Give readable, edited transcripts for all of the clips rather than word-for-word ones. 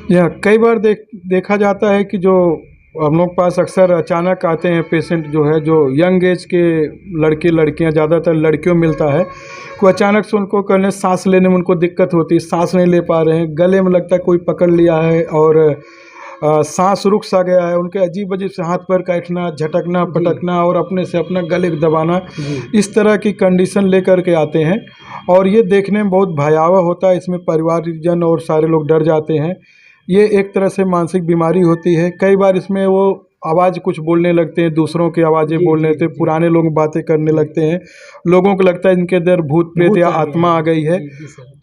यह कई बार देखा जाता है कि जो हम लोग पास अक्सर अचानक आते हैं पेशेंट जो है, जो यंग एज के लड़के लड़कियां, ज़्यादातर लड़कियों में मिलता है कि अचानक से उनको कहने सांस लेने में उनको दिक्कत होती है, सांस नहीं ले पा रहे हैं, गले में लगता है कोई पकड़ लिया है और सांस रुक सा गया है, उनके अजीब अजीब से हाथ पैर काटना, झटकना पटकना और अपने से अपना गले दबाना, इस तरह की कंडीशन लेकर के आते हैं और ये देखने में बहुत भयावह होता है। इसमें परिवारजन और सारे लोग डर जाते हैं। ये एक तरह से मानसिक बीमारी होती है। कई बार इसमें वो आवाज़ कुछ बोलने लगते हैं, दूसरों की आवाज़ें बोलने लगते हैं, पुराने लोग बातें करने लगते हैं, लोगों को लगता है इनके अंदर भूत प्रेत या आत्मा आ गई है।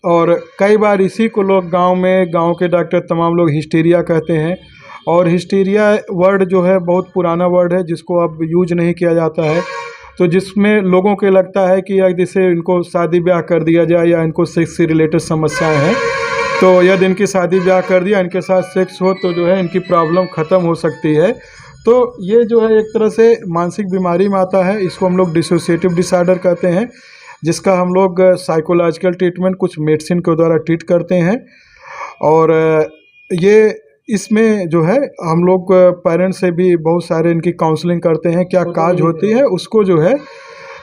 और कई बार इसी को लोग गांव के डॉक्टर तमाम लोग हिस्टीरिया कहते हैं। और हिस्टीरिया वर्ड जो है बहुत पुराना वर्ड है, जिसको अब यूज नहीं किया जाता है। तो जिसमें लोगों को लगता है कि जैसे इनको शादी ब्याह कर दिया जाए या इनको सेक्स से रिलेटेड समस्याएं हैं, तो यदि इनकी शादी ब्याह कर दिया, इनके साथ सेक्स हो तो जो है इनकी प्रॉब्लम ख़त्म हो सकती है। तो ये जो है एक तरह से मानसिक बीमारी में आता है। इसको हम लोग डिसोसिएटिव डिसऑर्डर कहते हैं, जिसका हम लोग साइकोलॉजिकल ट्रीटमेंट कुछ मेडिसिन के द्वारा ट्रीट करते हैं। और ये इसमें जो है हम लोग पेरेंट्स से भी बहुत सारे इनकी काउंसलिंग करते हैं, क्या काज होती है उसको जो है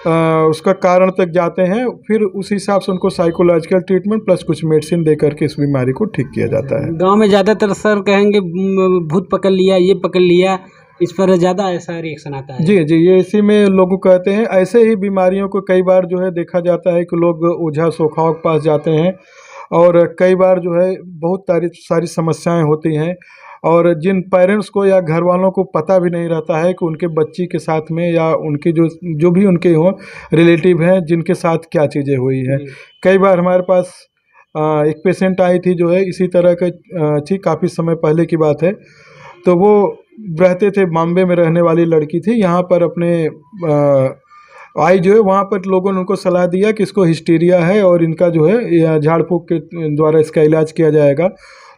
उसका कारण तक जाते हैं, फिर उस हिसाब से उनको साइकोलॉजिकल ट्रीटमेंट प्लस कुछ मेडिसिन दे करके इस बीमारी को ठीक किया जाता है। गांव में ज़्यादातर सर कहेंगे भूत पकड़ लिया, ये पकड़ लिया, इस पर ज़्यादा ऐसा रिएक्शन आता है। जी, ये इसी में लोग कहते हैं। ऐसे ही बीमारियों को कई बार जो है देखा जाता है कि लोग ओझा सोखाओं के पास जाते हैं और कई बार जो है बहुत सारी समस्याएं होती हैं और जिन पेरेंट्स को या घर वालों को पता भी नहीं रहता है कि उनके बच्ची के साथ में या उनके जो भी उनके हों रिलेटिव हैं, जिनके साथ क्या चीज़ें हुई हैं। कई बार हमारे पास एक पेशेंट आई थी जो है इसी तरह के थी, काफ़ी समय पहले की बात है। तो वो रहते थे, बॉम्बे में रहने वाली लड़की थी। यहाँ पर अपने आई जो है, वहाँ पर लोगों ने उनको सलाह दिया कि इसको हिस्टीरिया है और इनका जो है झाड़ फूँक के द्वारा इसका इलाज किया जाएगा।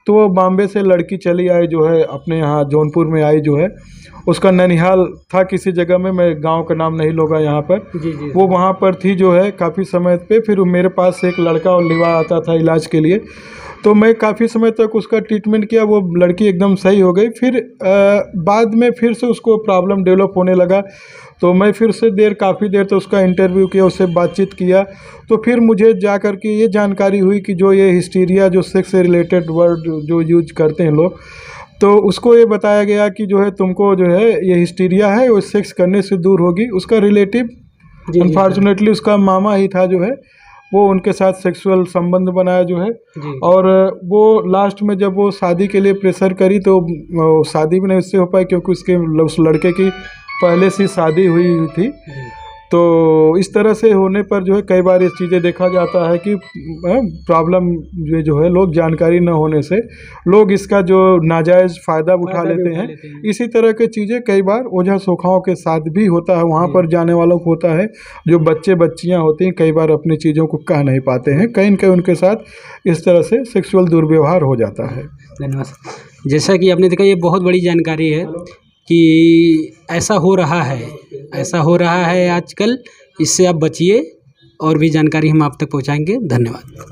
तो वो बॉम्बे से लड़की चली आई जो है अपने यहाँ जौनपुर में आई जो है, उसका ननिहाल था किसी जगह में, मैं गांव का नाम नहीं लूँगा यहाँ पर। जी। वो वहाँ पर थी जो है काफ़ी समय पे। फिर मेरे पास एक लड़का और लिवा आता था इलाज के लिए, तो मैं काफ़ी समय तक उसका ट्रीटमेंट किया। वो लड़की एकदम सही हो गई। फिर बाद में फिर से उसको प्रॉब्लम डेवलप होने लगा, तो मैं फिर से काफ़ी देर तो उसका इंटरव्यू किया, उससे बातचीत किया। तो फिर मुझे जा कर के ये जानकारी हुई कि जो ये हिस्टीरिया, जो सेक्स से रिलेटेड वर्ड जो यूज करते हैं लोग, तो उसको ये बताया गया कि जो है तुमको जो है ये हिस्टीरिया है, वो सेक्स करने से दूर होगी। उसका रिलेटिव अनफॉर्चुनेटली उसका मामा ही था जो है, वो उनके साथ सेक्सुअल संबंध बनाया जो है। और वो लास्ट में जब वो शादी के लिए प्रेशर करी तो शादी भी नहीं उससे हो पाई, क्योंकि उस लड़के की पहले से शादी हुई थी। तो इस तरह से होने पर जो है कई बार ये चीज़ें देखा जाता है कि प्रॉब्लम जो है लोग जानकारी न होने से लोग इसका जो नाजायज़ फ़ायदा उठा लेते हैं। इसी तरह की चीज़ें कई बार ओझा सोखाओं के साथ भी होता है। वहाँ पर जाने वालों को होता है, जो बच्चे बच्चियाँ होती हैं कई बार अपनी चीज़ों को कह नहीं पाते हैं, कहीं न कहीं उनके साथ इस तरह से सेक्सुअल दुर्व्यवहार हो जाता है। धन्यवाद। जैसा कि आपने देखा, ये बहुत बड़ी जानकारी है कि ऐसा हो रहा है आजकल। इससे आप बचिए, और भी जानकारी हम आप तक पहुंचाएंगे। धन्यवाद।